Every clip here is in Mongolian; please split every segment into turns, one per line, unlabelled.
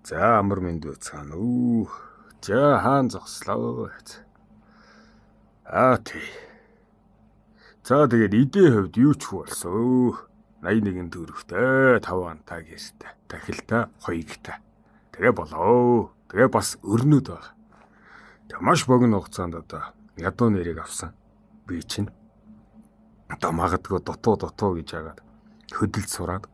За амар минь дүүцгаана үү. За хаан зогслоо. Тий. За тэгээд эдийн хувьд юу ч болсон. 81 төгрөгтэй 5 антаа гэртэй. Тахилтай 2-тай. Тэгээ болоо. Тэгээ бас өрнөд баг. Тэг маш богино хугацаанд одоо ядуу нэрийг авсан. Би чинь одоо магадгүй дутуу гэж яагаад хөдөлж сураад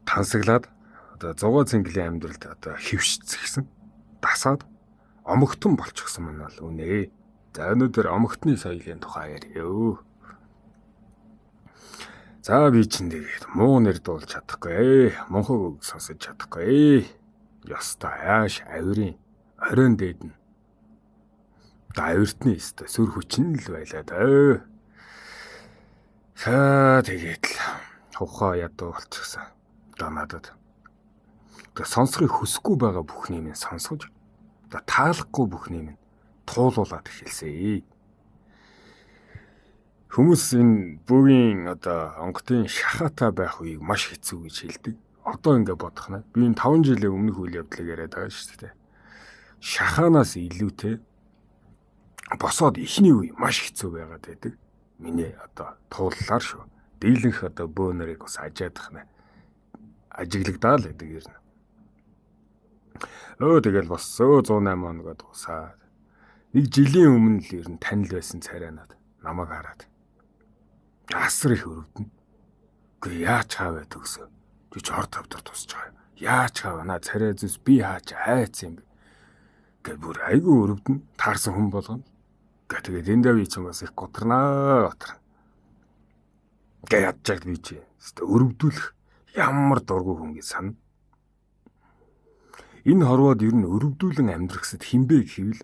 тансаглаад одоо 100 цэнгэлийн амьдралд одоо хөвшцгсэн дасаад омогтон болчихсон мань бол үнэ. За өнөөдөр омогтны соёлын тухай яриё. За би чинь тэгээд муу нэр дуулж чадахгүй, мунхаг үг сонсож чадахгүй. Ёстой яаш авирын оройн дээд нь. Авиртны өстой сүр хүчин л байлаа даа. Тэгээд л ухаа ядуу болчихсон. Одоо надад сонсохыг хүсэхгүй байгаа бүхний минь сонсгож, таалахгүй бүхний минь туулуулаад эхэлсэн. Хүмүүс энэ бүгийн одоо онготын шахаатай байх үеийг маш хэцүү гэж хэлдэг. Одоо ингэ бодох нь би энэ 5 жилийн өмнөх үйл явдлыг яриад байгаа шүү дээ. Шахаанаас илүүтэй босоод ихний үе маш хэцүү байгаад байдаг. Миний одоо тууллаар шүү. Дийлэнх одоо бөөнөрийг бас ажаадах нь ажиглагдаа л гэдэг юм. Тэгэл боссоо 108 хоногод усаад. Нэг жилийн өмнө л ер нь танил байсан царайнаад намайг хараад асар их өрөвдөн. Гэхдээ яаж хаваа төгсөө. Чи чор тавдар тусч байгаа. Яаж хаваа наа царай зүс би хаач айц юм бэ. Гэхдээ бүр айгүй өрөвдөн таарсан хүн болгоно. Тэгээд энэ дэв чинь бас их гутрнаа. Гэхдээ ядчаад би чи өрөвдүүлэх ямар дургүй хүн гэж сана. Энэ хорвоод ер нь өрөвдүүлэн амьдрахсад хинбэ гэвэл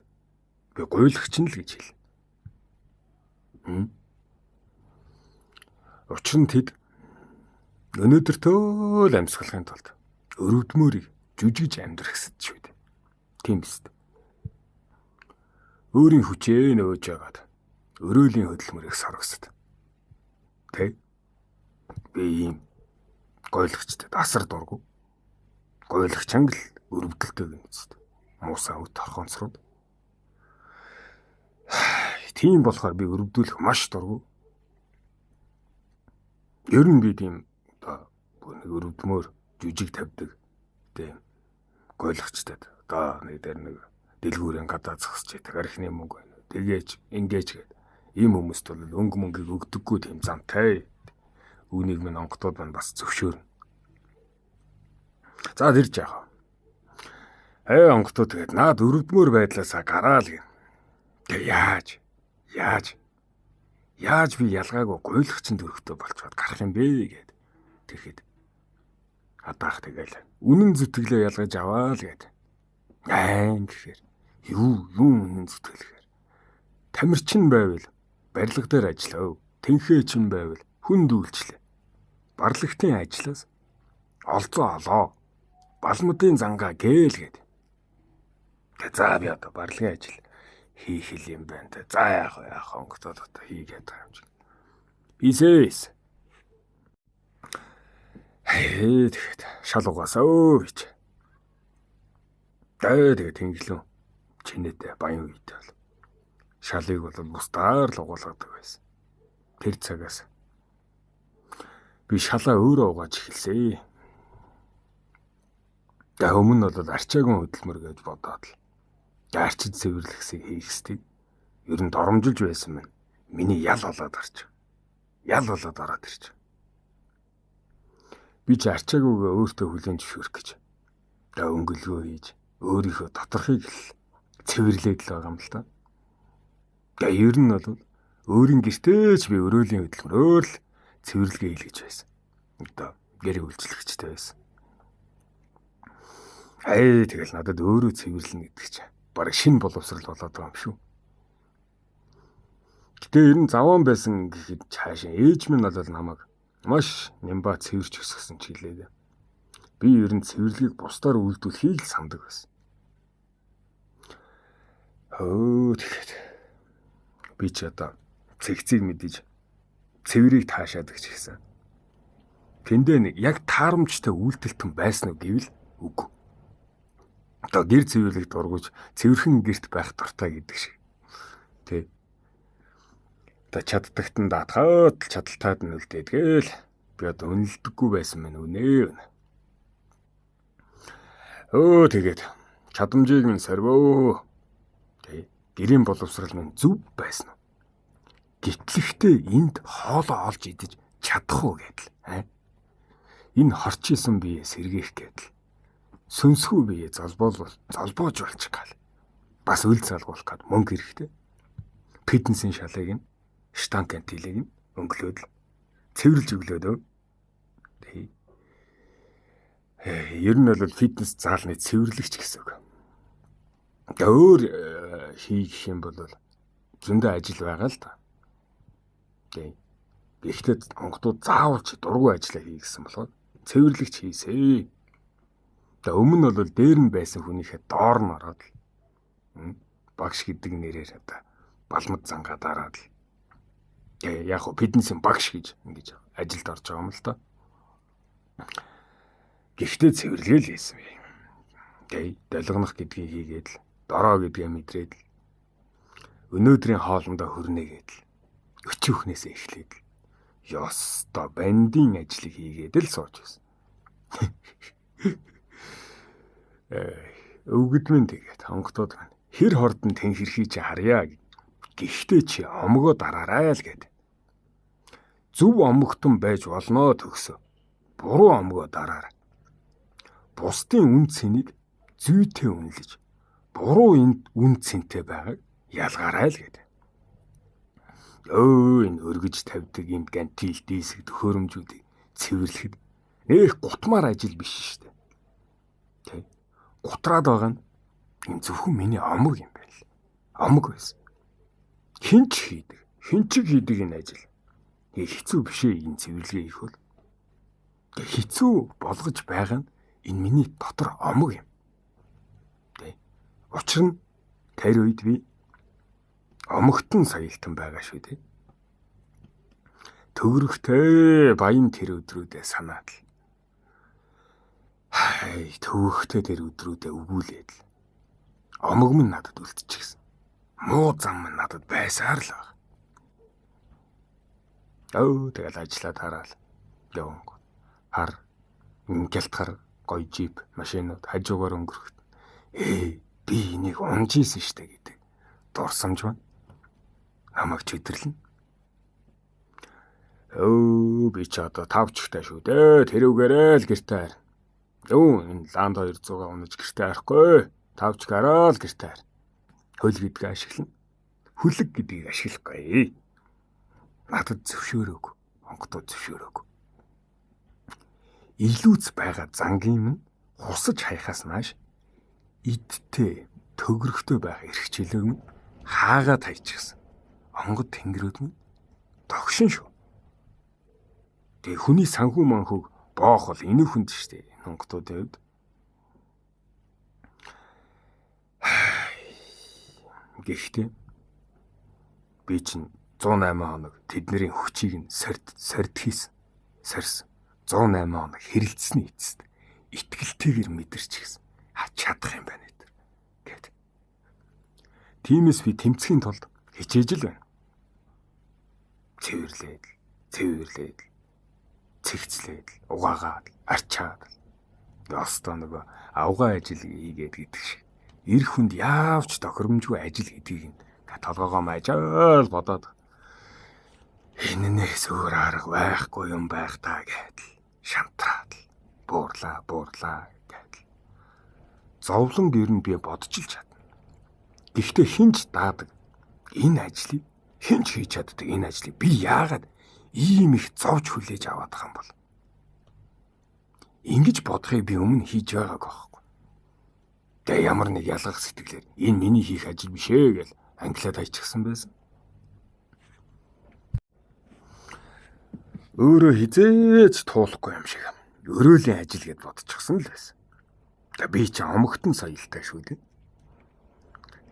би гуйлагч нь л гэж хэл. Учир нь тэд өнөөдөртөө л амьсгалахын тулд өрөвдмөрийг жүжигж амьдрахсад шүү дээ. Тийм биз дээ. Өөрийн хүчээ нөөж яагаад өрөөлийн хөдөлмөрийг соргосод. Тэ? Би ийм гуйлагчтай асар дургу. Гуйлагч англ өрөвдөлтэй гэнэст. Муусаа үт орхонцрууд. Тийм болохоор би өрөвдүүлэх маш дургу. Ер нь би тийм одоо нэг өрөвдмөр жүжиг тавьдаг. Тийм гуйлагчтай. Одоо нэг дээр нэг дэлгүүрийн гадаа зогсож байдаг архины мөнгө байна. Тэгээж ингэж гээд ийм хүмүүст бол мөнгийг өгдөггүй тийм замтай. Үүнийг минь онготод маань бас зөвшөөрнө. За тэр жаах. Онготод тэгээд наад өрөвдмөр байдлаасаа гараал гин. Тэг яаж би ялгаагүй гуйлагчин дөрөвтэй болчиход гарах юм бэ гэд. Тэгэхэд адаах тэгэл үнэн зүтгэлээ ялгаж аваа л гэд. Гэхээр юу үнэн зүтгэлэхээр тамирчин байвал барилга дээр ажиллав. Тэнхээчин байвал хүнд үйлчлээ. Барлагтын ажлаас олзоо олоо. Балмуудын зангаа гээл гэд. За би одоо барлагын ажил хийх юм байна те. За яах онготод одоо хийгээд байгаа юм чи. Бисээс. Тэгээд шал угаасаа гэж. Тэгээд тэнглэн чинээтэй баян үйтэй бол. Шалыг бол бусдаар л угаалгадаг байсан. Тэр цагаас би шалаа өөрөө угааж эхэлсэн. Тэг өмнө бол арчаагийн хөдөлмөр гэж бодоод л арчид цэвэрлэхсийг хийх хэвчээ. Ер нь доромжилж байсан мэн. Миний ял болоод гарч. Ял болоод ороод ирж. Би ч арчаагүйгээ өөртөө хүлээн зөвшөөрөх гэж. Тэг өнгөлгөө хийж өөрийнхөө доторхыг л цэвэрлээд л байгаа юм л та. Тэг ер нь бол өөрийн гэртээ ч би өрөөлийн хөдөлмөрөөр л цэвэрлэгээ хийлгэж байсан. Одоо гэр үйлчлэгчтэй байсан. Тэгэл надад өөрөө цэвэрлэнэ гэдэг чинь бараг шинэ боловсрал болоод байгаа юм шүү. Гэтэ ер нь заван байсан гэхэд цаашаа ээж минь бол намайг маш нямбаа цэвэрч өсгсөн ч гэлээ. Би ер нь цэвэрлэгийг бусдаар үйлдвэрлэхийг л самдаг байсан. Тэгээд би ч одоо цэгцийг мэдээж цэврийг таашаад гэж хэлсэн. Тэндээ нэг яг таарамжтай үйлдэлтэн байсан уу гэвэл Үгүй. Одоо гэр цэвэрлэх дургуйж цэвэрхэн гэрт байх дуртай гэдэг шиг. Тэ. Одоо чаддагт нь даатгаад чадалтаад нь үлдээдгээл би одоо үнэлдэггүй байсан мэн үнэ. Тэгээд чадамжийг нь сорвоо. Тэ. Гэрийн боловсрал минь зөв байсан уу? Гэтлэхдээ энд хоолоо олж идэж чадах уу гэдэл. Энэ хорчисон бие сэргээх гэдэл. Сүнсгүй бие золбоож болж гал. Бас үл залгуулах гээд мөнгө хэрэгтэй. Фитнесийн шалыг нь, штанг кантилийг нь өнгөлөөд цэвэрлж өглөөдөө. Тэ. Ер нь бол фитнес заалны цэвэрлэгч гэсэн үг. Өөр хийх юм бол зөндөө ажил байгаа л да. Тэ. Гэхдээ онгодууд заавалч дургүй ажиллаа хий гэсэн болохоор цэвэрлэгч хийсэй. Тэгээ өмнө нь бол дээр нь байсан хүнийхээ доор нь ороод багш гэдэг нэрээр одоо балмад зангаа дараад л яг хөө фитнесийн багш гэж ингэж ажилд орж байгаа юм л да. Гэхдээ цэвэрлэгээл хийсэн бай. Тэгээ долгонох гэдгийг хийгээд л дороо гэдгээ мэдрээд л өнөөдрийн хоолндоо хүрнэ гэдэл өчүүхнээсээ эхлээд л ёстой бандын ажлыг хийгээд л сууж байсан. Өвгөдмэн тэгээд хонготод хэр хордон тэнхэрхий чи харьяа. Гэхдээ чи омгоо дараарай л гэд. Зөв омгтон байж болноо төгсөө. Буруу омгоо дараарай. Бусдын үн цэнийг зүйтэй үнэлж, буруу энд үн цэнтэй байгааг ялгаарай л гэд. Энэ өргөж тавьдаг энд гантил дийсэг төхөөрөмжүүдийг цэвэрлэхэд нэх гутмаар ажил биш шүү дээ. Тэ. Гутраад байгаа нь энэ зөвхөн миний омог юм байна л. Омог байсан. Хинч хийдэг энэ ажил. Хэцүү биш ээ энэ цэвэрлэгээ хийх бол. Хэцүү болгож байгаа нь энэ миний дотор омог юм. Тэ. Учир нь тэр үед би омогтон саялтан байгаа шүү дээ. Төвөрхтэй баян тэр өдрүүдээ санаад л. Төвөрхтэй тэр өдрүүдээ өгүүлээд л. Омог минь надад үлдчихсэн. Муу зам минь надад байсаар л баг. Тэгэл ажиллаад хараал. Яванг. Хар. Гялтгар гоё жип, машинууд хажуугаар өнгөрөхт. Би энийг унжижсэн штэ гэдэг. Дурсамж байна. Намайг чөдөрлөн. Би ч одоо тавчтай шүү дээ. Тэрүүгээрээ л гэртээ харна. Энэ ланд 200-аа унаж гэртээ харахгүй. Тавч гараал гэртээ харна. Хөл гэдгийг ашиглана. Хүлэг гэдгийг ашиглахгүй. Надад зөвшөөрөөг. Онгодод зөвшөөрөөг. Илүүц байгаа зангийн минь хусаж хайхаас нааш идтэй төгрөгтэй байх эрхчлөөг минь хаагаад хайчихсан. Онгод тэнгэрүүд минь тогшин шүү. Тэгээ хүний санхүү манхүүг боох бол энэ хүнд штэ онгодуудын хувьд. Гэхдээ би чинь 108 хоног тэдний хүчийг нь сорд хийсэн. Сорсон. 108 хоног хэрэлдсэний эцэст итгэлтэйгээр мэдэрч гисэн. Чадах юм байна гэд. Тиймээс би тэмцэхийн тулд хичээж л байна. Цэвэрлээд, цэгцлээд, угаагаад, арчаад. Ястаа нөгөө авгаа ажил хийгээд гэдэг шиг. Эр хүнд яавч тохиромжгүй ажил хийдгийг толгоогоо мажаал бодоод энэнээс өөр арга байхгүй юм байх та гэдэл шантраад буурлаа гэдэл. Зовлон гэр нь би бодож л чадна. Гэхдээ хинч даадаг энэ ажлыг хинч хийж чаддаг энэ ажлыг би яагаад ийм их зовж хүлээж аваад байгаа юм бол? Ингэж бодохыг би өмнө хийж байгааг байхгүй. Тэгээ ямар нэг ялгах сэтгэлээр энэ миний хийх ажил биш ээ гэж англиад хайчихсан байсан. Өөрөө хизээч туулахгүй юм шиг. Өрөөлийн ажил гэд бодчихсон л байсан. Тэгээ би ч омогтон соёлтой шүү дээ.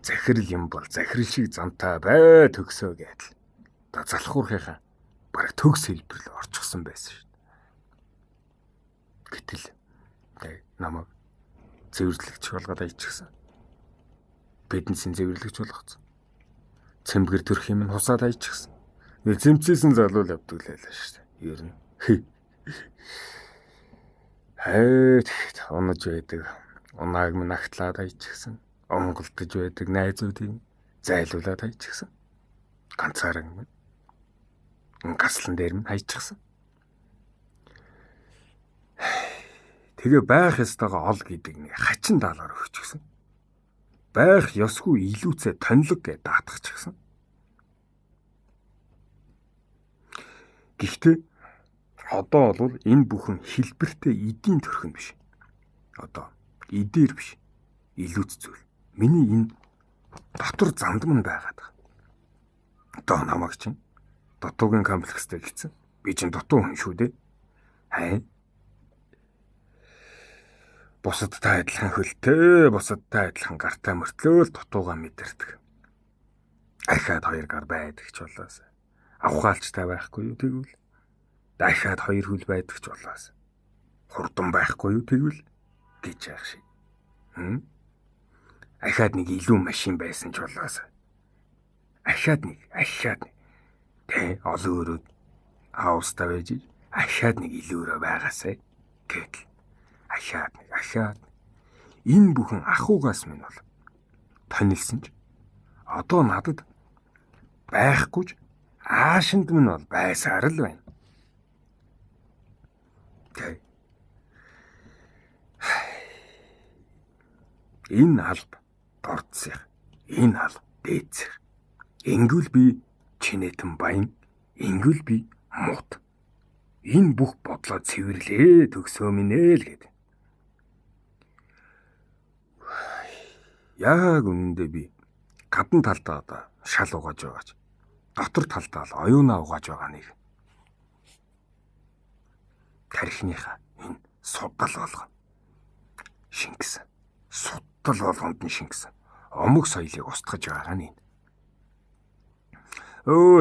Захирал юм бол захирал шиг замтай бай төгсөө гэдэл. Та залхуурхийнхаа бараг төгс хэлбэрлэл орчихсон байсан шүү дээ. Гэтэл намайг Цэвэрлэгч болгоод аячихсан. Биднесийн цэвэрлэгч болгоцсон. Цэмбэр төрх юм нь хусаад аячихсан. Цэмцээсэн залуул явдаг лайлаа шүү дээ. Ер нь. Тэгэхэд унаж байдаг. Унааг минь агтлаад аячихсан. Онголдож байдаг найзуудыг зайлуулаад аячихсан. Ганцаараа минь гаслан дээр минь аячихсан. Тэгээ байх ёстойгоо ол гэдэг нэг хачин даалгаар өгчихсэн. Байх ёсгүй илүүцээ тонлог гэж даатгачихсан. Гэхдээ одоо бол энэ бүхэн хэлбэртэй эдийн төрхөн биш. Одоо эдээр биш. Илүүц зүйл. Миний энэ дотор зандам нь байгаад байгаа. Одоо намайг чинь дутуугийн комплекстэй гэсэн. Би чинь дутуу хүн шүү дээ. Хай. Бусадтай адилхан хөлтэй, бусадтай адилхан гартаа мөртлөөл дутуугаа мэдэрдэг. Ахаад хоёр гар байдаг ч болоос. Авхаалчтай байхгүй юу тэгвэл? Дахиад хоёр хөл байдаг ч болоос. Хурдан байхгүй юу тэгвэл гэж яах шиг. Ахаад нэг илүү машин байсан ч болоос. Ахаад нэг. Тэ олон өрөөд хаустай байж ахаад нэг илүүрээ байгаасай гэтэл. Ахаад. Энэ бүхэн ахугаас минь бол тонилсон ч одоо надад байхгүйч аашинд минь бол байсаар л байна. Тэ. Энэ алба дордсих. Энэ алба дээцэх. Ингүүл би чинэтэн баян, ингүүл би мут. Энэ бүх бодлоо цэвэрлээ төгсөө минь л гэдэг. Яг үнэндээ би гадна талдаа одоо шал угааж байгаач. Дотор талдаа л оюунаа угааж байгаа нэг. Тарихныхаа энэ судал болгоно. Шингэсэн. Судал болгонд нь шингэсэн. Омог соёлыг устгаж байгаа нь энэ.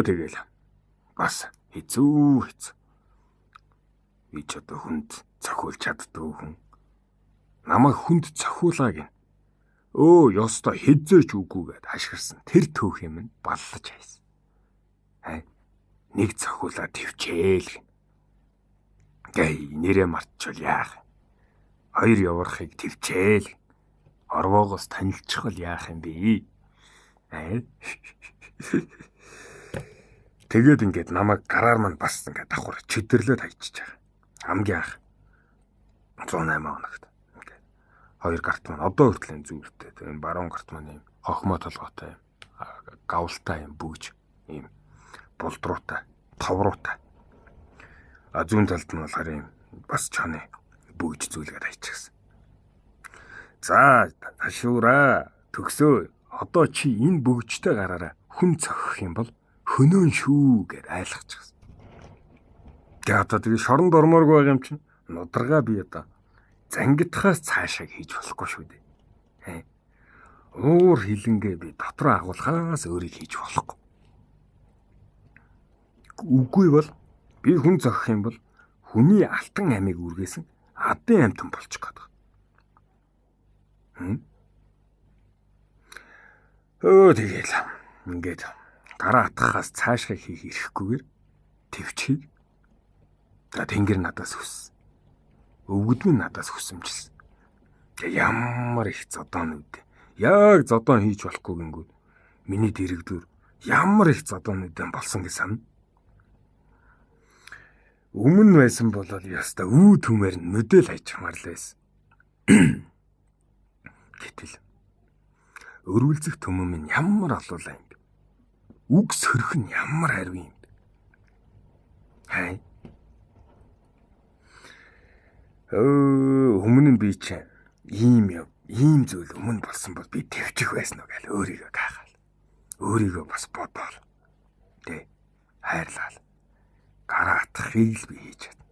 Тэгэл бас хэцүү. Би ч одоо хүнд цохиулж чаддгүй хүн. Намайг хүнд цохиулгааг нь ёстой хэзээч үгүйгээд хашгирсан тэр төөх юм нь баллаж хайсан. Нэг цохиулаад твчээл. Нэрээ мартчихвал яах? Хоёр яварахыг твчээл. Орвоогоос танилцчихвал яах юм бэ? Тэгээд ингээд намайг гараар мань бас ингээд давхар чөдөрлөөд хайчиж байгаа. Хамгийн анх 108 хоногт. Ингээд хоёр гарт маань одоо хүртэл зүүртэй. Энэ баруун гарт маань юм хохмоо толгойтой юм. Гавлтай юм бүүж юм булдруутай, товруутай. Зүүн талд нь болохоор юм бас чоны бүүж зүйлгээд хайчихсан. За ташуура төгсөө. Одоо чи энэ бөгжтэй гараараа хүн цохих юм бол хөнөөн шүү гэж айлгачихсан. Тэгээ шоронд ормооргүй байгаа юм чинь нударгаа би одоо зангидхаас цаашаа хийж болохгүй шүү дээ. Уур хилэнгээ би дотроо агуулхаас өөрийг хийж болохгүй. Үгүй бол би хүн зохих юм бол хүний алтан амийг үргээсэн адын амтан болчих гээд байна. Тэгэл ингээд гараа атгахаас цаашаа хийх ирэхгүйгээр твчхийг тэнгэр надаас хүссэн. Өвгөдмөн надаас хүсэмжилсэн. Ямар их зодоонууд. Яг зодоон хийж болохгүй гингүүд миний дэрэгдүр ямар их зодоонууд болсон гэж сана. Өмнө байсан бол яста үу түмээр нүдэл хайчмаар л байсан. Гэтэл өрүүлзэх төмөн минь ямар олуулаа юм бэ? Үг сөрөх нь ямар хариу юм бэ? Өмнө нь би чинь ийм зүйл өмнө болсон бол би твчих байсан уу гэж өөрийгөө гайхаал. Өөрийгөө бас бодоол. Хайрлал. Гараа атахыг л би хийж чадна.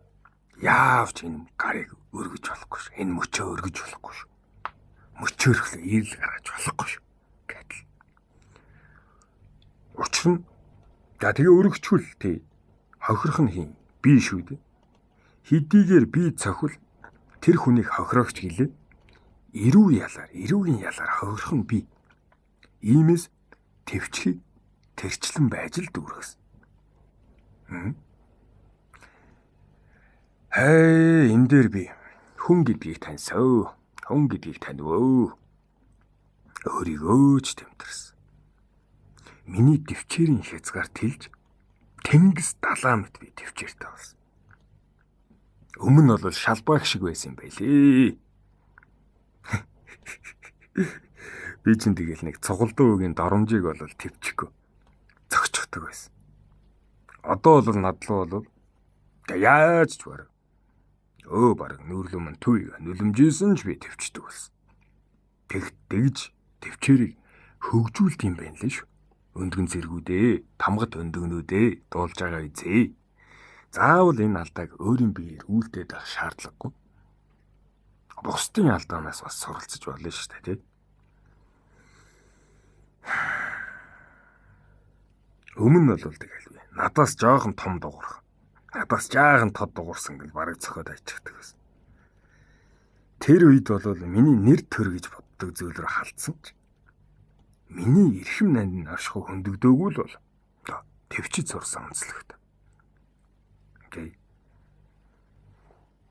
Яавч энэ гарыг өргөж болохгүй шүү. Энэ мөчөө өргөж болохгүй шүү. Мөчөөрхлөө ирэл гаргаж болохгүй шүү. Гэтэл учир нь тэгээ өргөчхүүл хохирох нь хин би шүү дээ. Хэдийгээр би цохил тэр хүнийг хохирогч гэлээ. эрүүгийн ялаар хогорхон би. Иймээс төвчхийг тэрчлэн байж л дүүргэсэн. Энэ дээр би хүн гэдгийг таньсаа. Хүн гэдгийг танив. Өөрийгөө ч тэмтэрсэн. Миний төвчээрийн хязгаар тэлж тэнгис далаа мэт би төвчээртэй болсон. Өмнө нь бол шалбааг шиг байсан юм байлээ. Би ч тэгэл нэг цугалдуу үгийн доромжийг бол төвчихгүй зогччихдаг байсан. Одоо бол надлуу бол яаж ч бараг бараг нүүрлүү мань түүийг нүлэмжсэн ч би төвчдөг болсон. Тэгж төвчээрийг хөгжүүлт юм байна лээ шүү. Өндгөн зэргүүдээ, тамгад өндөгнүүдээ дуулж байгаа үзээ. Заавал энэ алдааг өөрийн биеэр үлдээд авах шаардлагагүй. Бусдын алдаанаас бас суралцж болно шүү дээ, тий. Өмнө нь бол тэгэл би надаас жоохон том дуурах. Надаас жаахан тод дуурсан гэл бараг цохоод ажигдаг байсан. Тэр үед бол миний нэр төр гэж боддог зүйл рүү халтсан ч миний эрхэм нанд нь ашгүй хөндөгдөөгүй л бол төвчид сурсан онцлогтой. Окей.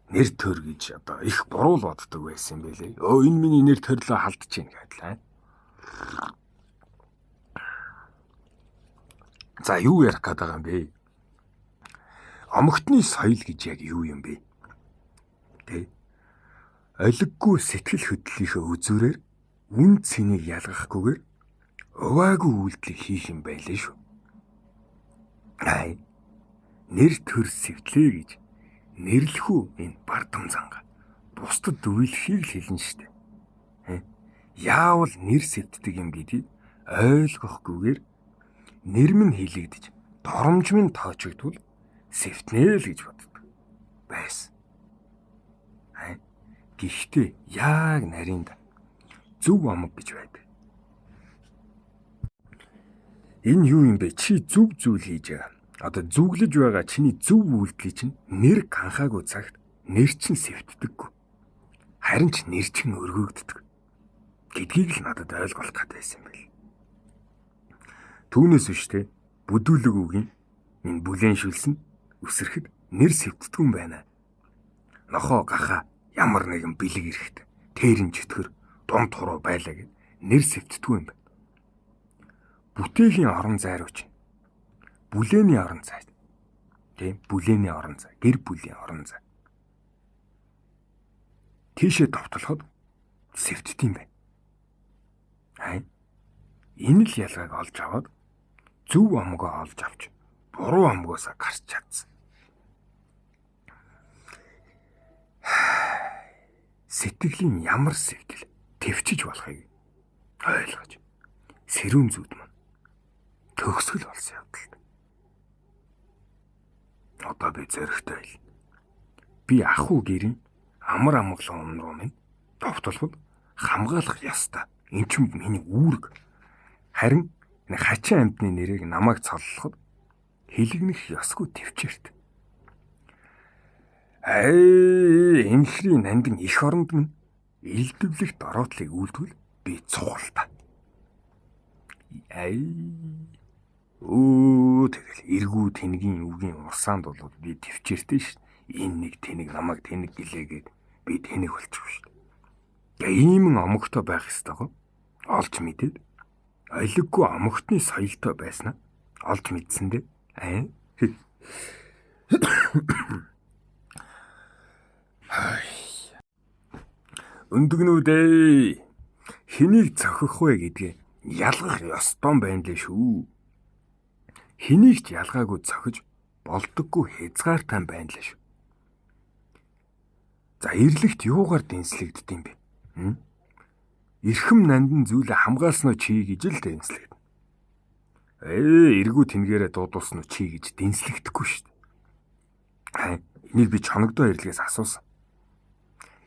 Нэр төр гэж одоо их буруу л боддог байсан юм байлээ. Энэ миний нэр төрлөө халдчихээн гэдлээ. За юу ярих гээд байгаа юм бэ? Омогтны соёл гэж яг юу юм бэ? Тэ? Олиггүй сэтгэл хөдлөлийнхөө үзүүрээр үн цэнийг ялгахгүйгээр уваагүй үйлдэл хийх юм байлээ шүү. Нэр төр сэвтлээ гэж нэрлэхүү энэ бардам занга. Бусдад үйлхийг л хэлнэ штэ. Яавал нэр сэвтдэг юм гэдгийг ойлгохгүйгээр нэр минь хилэгдэж доромж минь тоочогдвол сэвтнэ л гэж боддог байсан. Гэхдээ яг нарийнда зөв амаг гэж байдаг. Энэ юу юм бэ? Чи зөв зүйл хийж байгаа. Одоо зүглэж байгаа чиний зөв үйлдэлийг чинь нэр ганхаагүй цагт нэр чинь сэвтдэггүй. Харин ч нэр чинь өргөгддөг гэдгийг л надад ойлгуулах гэдэг байсан юм байна. Түүнээс биш те бүдүүлэг үгийн энэ бүлээн шүлсэн үсрэхэд нэр сэвтдэг юм байна. Нохоо гахаа ямар нэгэн бэлэг ирэхт тэрэн чөтгөр дунд хуруу байлаа гэд нэр сэвтдэг юм байна. Бүтээхийн орон зай руу чинь бүлээний орон зай. Тийм бүлээний орон зай, гэр бүлийн орон зай. Тийшээ товтлоход сэвтдэг юм байна. Энэ л ялгааг олж аваад зөв амгоо олж авч буруу амгоосаа гарч чадсан. Сэтгэлийн ямар сэвтэл төвчж болохыг ойлгож сэрүүн зүуд маань төгсгөл болсон явдал. Одоо би зөрөгтэй байл. Би ахуй гэрийн амар амгалан руу минь товтлоход хамгаалах ёстой. Энд ч миний үүрэг. Харин хачин амьтны нэрийг намайг цоллоход хэлэгнэх ёсгүй төвчээрт. Энхрийн нандин эх оронд минь илдэвлэгт ороотлыг үйлдвэл би цугалтаа. Тэгэл эргүү тэнгийн үгийн урсаанд бол би төвчээртэй ш. Энэ нэг тэнэг намайг тэнэг гэлээгээд би тэнэг болчихгүй ш. Ийм омогтой байх ёстойгоо олж мэдээд олиггүй омогтны соёлтой байснаа олж мэдсэн дээ. Өндөгнүүдээ хэнийг цохих вэ гэдгээ ялгах ёстой байна лээ шүү. Хэнийг ч ялгаагүй цохиж болдоггүй хязгаартай байна лээ шүү. За ирлэгт юугаар дэнслэгддэв юм бэ? Эрхэм нандин зүйлээ хамгаалсноо чи гэж л дэнслэгдэнэ. Эргүү тэнгэрээ дуудуулсноо чи гэж дэнслэгдэхгүй шүү дээ. Энийг би чоногдоо ирлэгээс асуусан.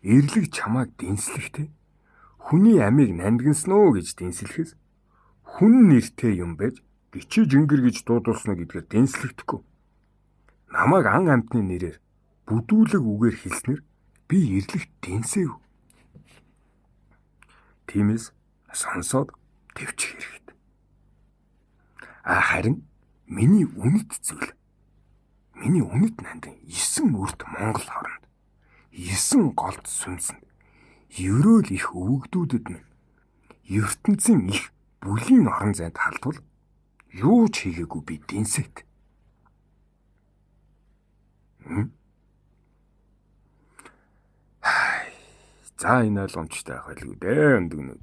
Ирлэг чамайг дэнслэхдээ хүний амийг нандинсноо гэж дэнслэхээс хүн нэртэй юм байж гिचи жингэр гэж дуудуулсноо гэдгээр дэнслэгдэхгүй. Намайг ан амтны нэрээр бүдүүлэг үгээр хэлснээр би ирлэгт дэнсэв. Тиймээс сонсоод төвчих хэрэгтэй. Харин миний үнэт зүйл. Миний үнэт нандин 9 үрт Монгол хооронд 9 голд сүнсэнд ерөөл их өвгдүүдэд минь ертөнцийн их бүлийн орон зайд халдвал юу ч хийгээгүй би дэнсэт. За энэ ойлгомжтой байх байлгүй дээ өндөгнүүд.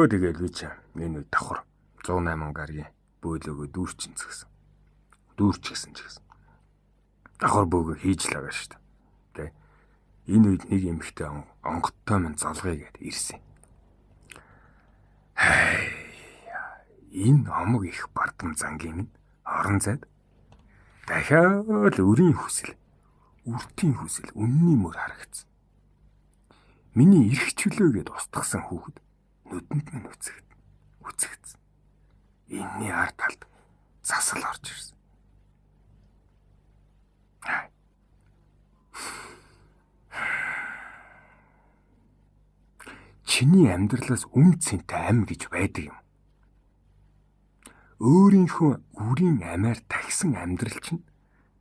Тэгээд би ч энэ үед давхар 108 гаргийн бөөлөөгөө дүүрчихсэн ч гэсэн. Давхар бөөгөө хийж л байгаа шүү дээ. Энэ үед нэг эмэгтэй онгодтой минь золгоё гэд ирсэн. Энэ омог их бардам зангийн орон зайд дахиад өртийн хүсэл үнний мөр харагдсан. Миний эрх чөлөөгээд устгасан хүүхэд нүдэнд минь үцэгдсэн. Энэний ард талд засал орж ирсэн. Чиний амьдралаас үн цэнтэй ам гэж байдаг юм. Өөрийнхөө үрийн амиар тагсан амьдрал чинь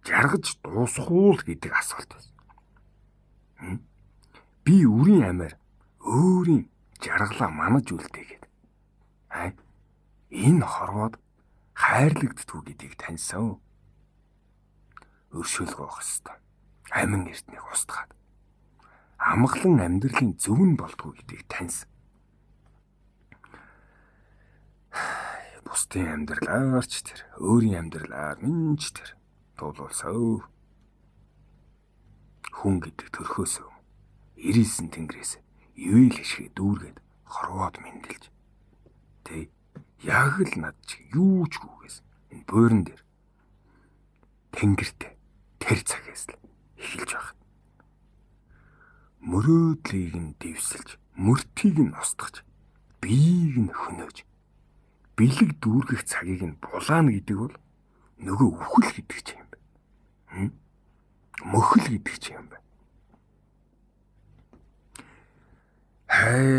жаргаж дуусгуул гэдэг асуулт байна. Би үрийн амиар өөрийн жаргалаа манаж үлдээгээд. Энэ хорвоод хайрлагддгүй гэдгийг таньсан. Өршөөлгөө авах ёстой. Амин эрднийг устгаад. Амгалан амьдралын зөв нь болдгоо гэдгийг таньсан. Бусдын амьдралаар ч тэр, өөрийн амьдралаар минь ч тэр туулуулсаа. Хүн гэдэг төрхөөсөө 99 тэнгэрээс ивэл хишгээ дүүргээд хорвоод мэндэлж. Яг л над чи юу ч гүгээс энэ бууран дээр тэнгэртэй тэр цагаас л эхэлж байна. Мөрөөдлийг нь дэвсэлж, мөртгийг нь устгаж, биеийг нь хөнөөж, бэлэг дүүргэх цагийг нь булаана гэдэг бол нөгөө үхэл гэдэг ч юм байна. Мөхөл гэдэг ч юм байна.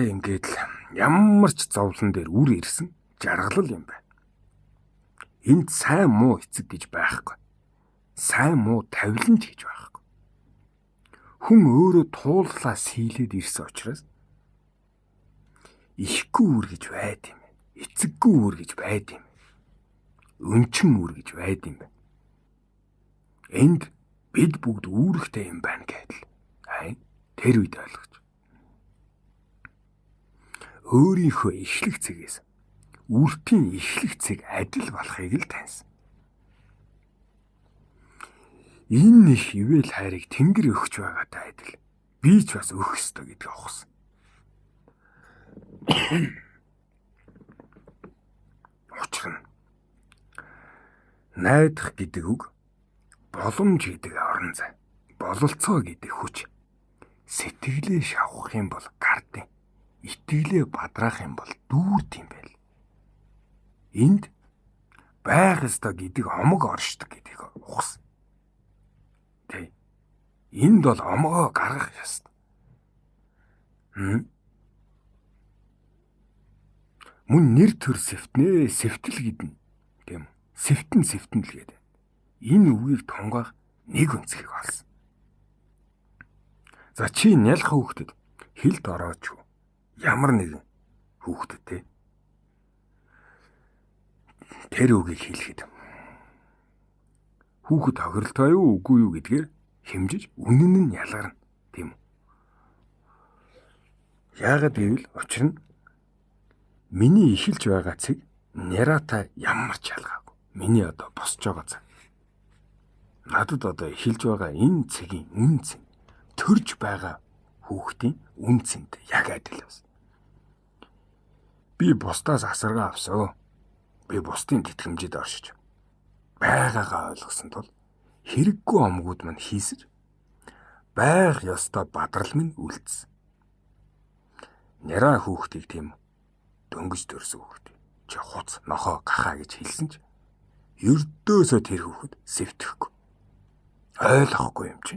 Ингээд л ямар ч зовлон дээр үр ирсэн жаргалал юм байна. Энд сайн муу эцэг гэж байхгүй. Сайн муу тавиланч гэж байхгүй. Хүн өөрөө тууллаас хийлээд ирсэн учраас ихгүй үр гэж байд юм. Эцэггүй үр гэж байд юм. Өнчин үр гэж байд юм байна. Энд бид бүгд үүрэгтэй юм байна гэдэл. Тэр үед ойлгож. Өөрийнхөө ишлэх цэгээс үртийн ишлэх цэг адил болохыг л таньсан. Энэ их ивэл хайрыг тэнгэр өгч байгаатай адил би ч бас өгөх ёстой гэдгийг ухсан. Учир нь найдах гэдэг үг, боломж гэдэг орон зай, бололцоо гэдэг хүч, сэтгэлээ шавхах юм бол гардын, итгэлээ бадраах юм бол дүүрт юм байл. Энд байх ёстой гэдэг омог оршдог гэдгийг ухсан. Энд бол омгоо гаргах ёстой. Мөн нэр төр сэвтнээ, сэвтэл гэдэн. Тийм. Сэвтэн л гэдэг. Энэ үгийг тунгаах нэг өнцгийг олсон. За чи нялх хүүхдэд хилд орооч юу? Ямар нэгэн хүүхдэд те. Тэр үгийг хэлэхэд хүүхэд хохирлтой юу үгүй юу гэдгээр хэмжиж үнэн нь ялгарна. Тийм үү? Яагаад гэвэл учир нь миний эхэлж байгаа цэг Нярата ямар ч ялгаагүй. Миний одоо босч байгаа цаг. Надад одоо эхэлж байгаа энэ цэгийн үн цэн төрж байгаа хүүхдийн үн цэнтэй яг адил байна. Би бусдаас асаргаа авсаа. Би бусдын тэтгэмжид оршиж байгаагаа ойлгосон тул хэрэггүй омгууд мань хийсэж байх ёстой бадрал минь үлдсэн. Няраа хүүхдийг тийм дөнгөж төрсөн хүүхд. Чи хуц нохоо гахаа гэж хэлсэн ч ердөөсөө тэр хүүхэд сэвтэхгүй. Ойлгохгүй юм чи.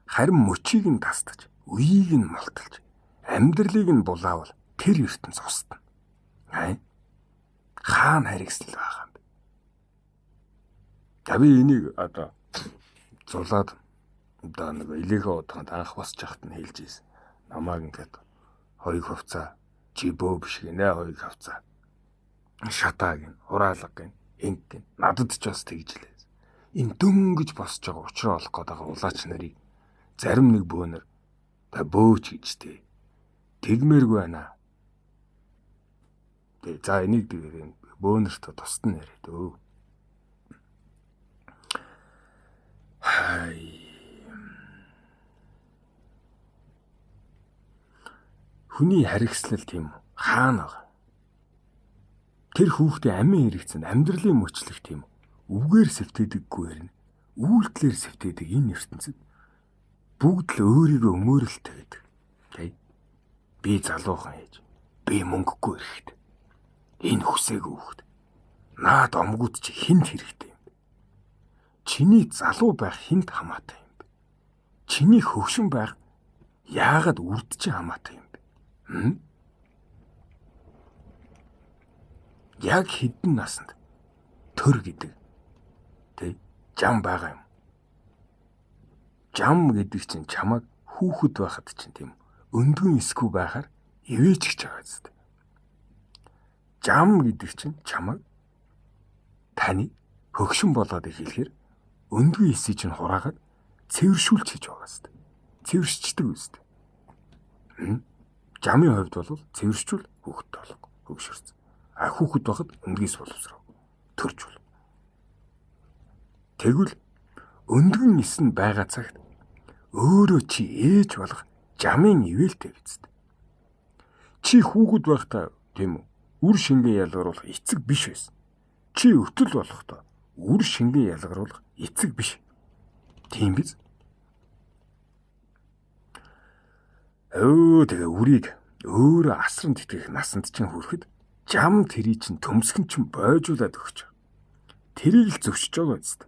Харин мөчийг нь тастаж үеийг нь мулталж, амьдралыг нь булаавал тэр ертөнц устна. Хаана харигслал байгаа юм бэ? Би энийг зулаад нэг илээхэ удаханд анх босч яхад нь хэлж ийсэн. Намааг ингээд хоёуг хувцаа жибөө биш гинэ, хоёуг хувцаа шатаа гин, хураалга гин, инг гин. Надад ч бас тэгж лээ. Энэ дөнгөж босч байгаа учраа олох гээд байгаа улаач нарыг зарим нэг бөөнөр бөөч гэжтэй. Тэгмээргүй байна. За энийг бөөнөртөө тусдан яриад өө. Хүний харигслал тийм хаана байгаа? Тэр хүүхдээ амин хэрэгцэн амьдралын мөчлөх тийм үгээр сэвтээдэггүй хэрнэ. Үйлдэлээр сэвтээдэг энэ ертөнцид бүгд л өөрийгөө өмөөрөлтэй байдаг. Би залуухан ээж. Би мөнгөгүй эрэхтэй. Энэ хүсээгүй хүүхд. Наад омгууд чи хинт хэрэгтэй юм бэ? Чиний залуу байх хинт хамаатай юм бэ? Чиний хөвшин байх яагаад үрд чи хамаатай юм бэ? Яг хэдэн насанд төр гэдэг жам байгаа юм. Жам гэдэг чинь чамайг хүүхэд байхад чинь тийм өндгөн эсгүй байхаар ивэж гэж байгаа зү. Жам гэдэг чинь чамайг таны хөгшин болоод эхлэхээр өндгөн эсийг чинь хураагаад цэвэршүүлж хийж байгаа зү. Цэвэршчдэг үст. Жамын хувьд бол цэвэршчүүл хүүхэд болох хөгшөрц. Хүүхэд байхад өндгөөс боловсроо төрж бол. Тэгвэл өндгөн эс нь байгаа цагт өөрөө чи ээж болох жамын ивэлтэй биз. Чи хүүхэд байхдаа тийм үү? Үр шингээ ялгаруулах эцэг биш байсан. Чи өвтөл болохдоо үр шингээ ялгаруулах эцэг биш. Тийм биз? Тэгээ үрийг өөрөө асран тэтгэх насанд чинь хүрэхэд жам тэрий чинь төмсгөн чинь бойжуулаад өгч. Тэрийг л зөвшөж байгаа биз.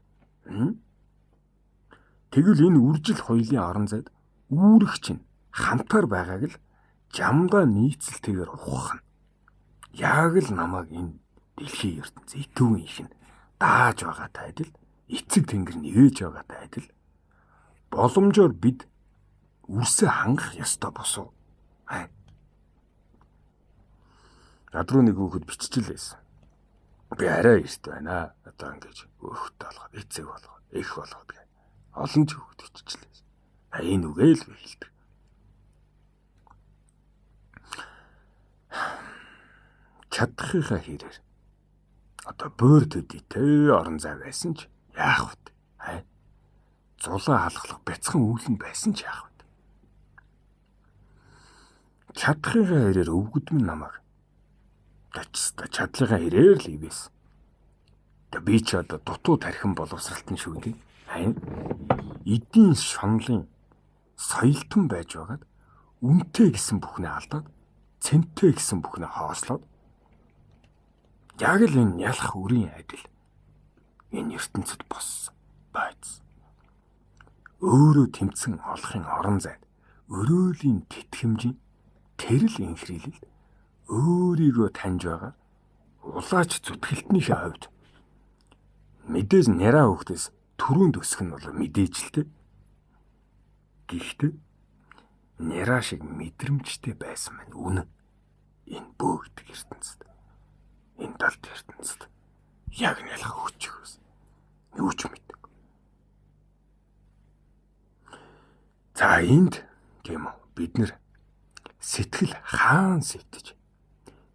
Тэгвэл энэ үржил хоёлын орон зайд үүрэг чинь хамтаар байгааг л жамдаа нийцэлтэйгээр ухах нь. Яг л намайг энэ дэлхийн ертөнц итүүн их нь дааж байгаатай адил, эцэг тэнгэр нээж байгаатай адил боломжоор бид үрсээ хангах ёстой босов. Над руу нэг хүүхэд биччихлээсэн. Би арай эрт байна. Одоо ингэж өөхтэй болгоод, эцэг болгоод, эх болгоод гэх. Олон ч хүүхэд биччихлээсэн. Энэ үгээл би хэлдэг. Чадахынхаа хэрээр одоо бөөр төдийтэй орон зай байсан ч яах вэ? Зулаа халахлах бяцхан үүлэн байсан ч яах вэ? Чадахынхаа хэрээр өвгөдмөн намайг чадлынхаа хэрээр л ивээс. Би ч одоо дутуу тархин боловсралтын шүү дээ. Эдийн шонлын соёлтон байж байгаад үнтэй гэсэн бүхнээ алдаад цэнтэй гэсэн бүхнээ хоослоод яг л энэ ялах үрийн адил энэ ертөнцид боссон байц. Өөрөө тэмцэн олохын орон зайд өрөөлийн тэтгэмжийн тэрл инхрийлэлд өөрийгөө таньж байгаа улаач зүтгэлтнийхээ хувьд мэдээж няраа хөвгтөөс түрүүнд өсөх нь бол мэдээж л дээ. Гэхдээ няраа шиг мэдрэмжтэй байсан мэн үнэн. Энэ бөөгдөг ертөнцид. Энэ талд ертөнцид яг нялх хүчгээс юу ч мэддэг. За энд тийм үү бид нэр сэтгэл хаан сэвтэж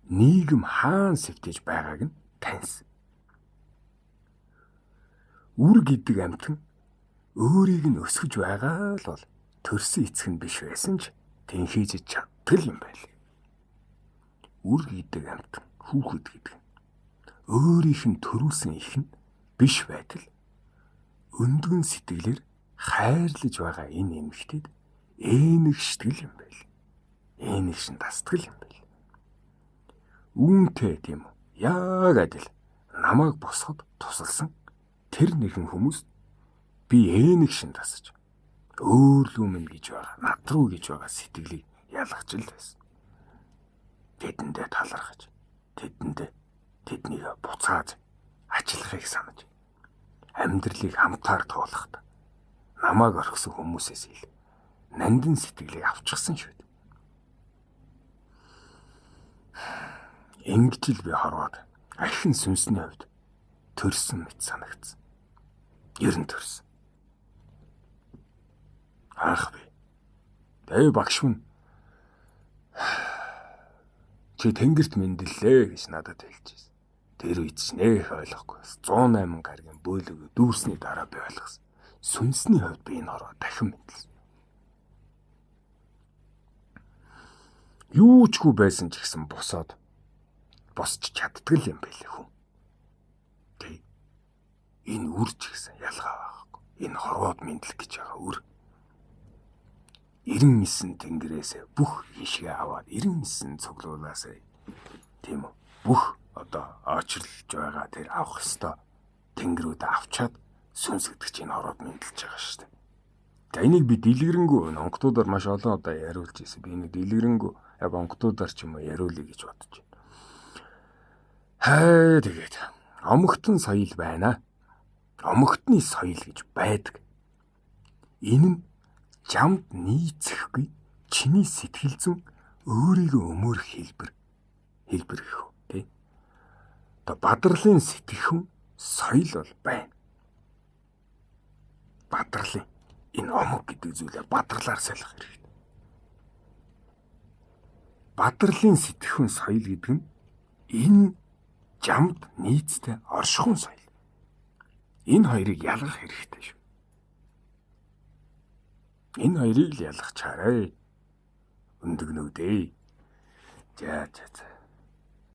нийгэм хаан сэвтэж байгааг нь таньсан. Үр гэдэг амьтан өөрийг нь өсгөж байгаа л бол төрсөн эцэг нь биш байсан ч тэнхээж чаддаг юм байл. Үр гэдэг амьтан хүүхэд гэдэг нь өөрийнх нь төрүүлсэн их нь биш байтал өндгөн сэтгэлээр хайрлаж байгаа энэ эмэгтэйд ээнэгшдэг юм байл. Ээнэгшин тасдаг юм байл. Үүнтэй тийм үү? Яг адил намайг босгод тусалсан тэр нэгэн хүмүүс би ээнэгшин тасаж Өөр юм гэж байгаа, над руу гэж байгаа сэтгэлийг ялгаж л байсан. Тэдэндээ талархаж, тэднийг буцааж ажиллахыг санаж, амьдралыг хамтаар туулахад намайг орхисон хүмүүсээс ил нандин сэтгэлийг авчихсан шүү дээ. Ингэж л би хорвоод ахин сүнсний хувьд төрсөн мэт санагдсан. Ер нь төрсөн. Ах би. Дэв багш минь. Чи тэнгэрт мэндэллээ гэж надад хэлчихсэн. Тэр үед ч нэх ойлгохгүй. 108 гаргийн бөөлөг дүүрсний дараа би ойлгосон. Сүнсний хувьд би энэ хороо дахин мэдлсэн. Юу ч хүү байсан ч гэсэн босч чаддаг юм байлээ хүн. Тэг. Энэ үр ч гэсэн ялгаа байхгүй. Энэ хорвоод мэдлэх гэж байгаа үр. 99 тэнгэрээс бүх хишгээ аваад 99 цуглуулаасаа тийм үү бүх одоо очрлж байгаа тэр авах ёстой тэнгэрүүд авчаад сүнс гэдэг чинь ороод мэдлж байгаа шүү дээ. За энийг би дэлгэрэнгүй онгодуудаар маш олон удаа яриулж ирсэн. Би энийг дэлгэрэнгүй яг онгодуудаар ч юм уу яриулъя гэж бодож байна. Хай тэгээд омогтон соёл байна. Омогтны соёл гэж байдаг. Энэ нь жамд нийцэхгүй чиний сэтгэл зүйн өөрийгөө өмөрөх хэлбэр гэх үү тий. Одоо бадрлын сэтгэхүн соёл бол байна. Бадрлын энэ омог гэдэг зүйлээ бадрлаар солих хэрэгтэй. Бадрлын сэтгэхүн соёл гэдэг нь энэ жамд нийцтэй оршихуун соёл. Энэ хоёрыг ялгах хэрэгтэй шүү. Энэ хоёрыг л ялгах чараа. Өндөгнүүдээ. За.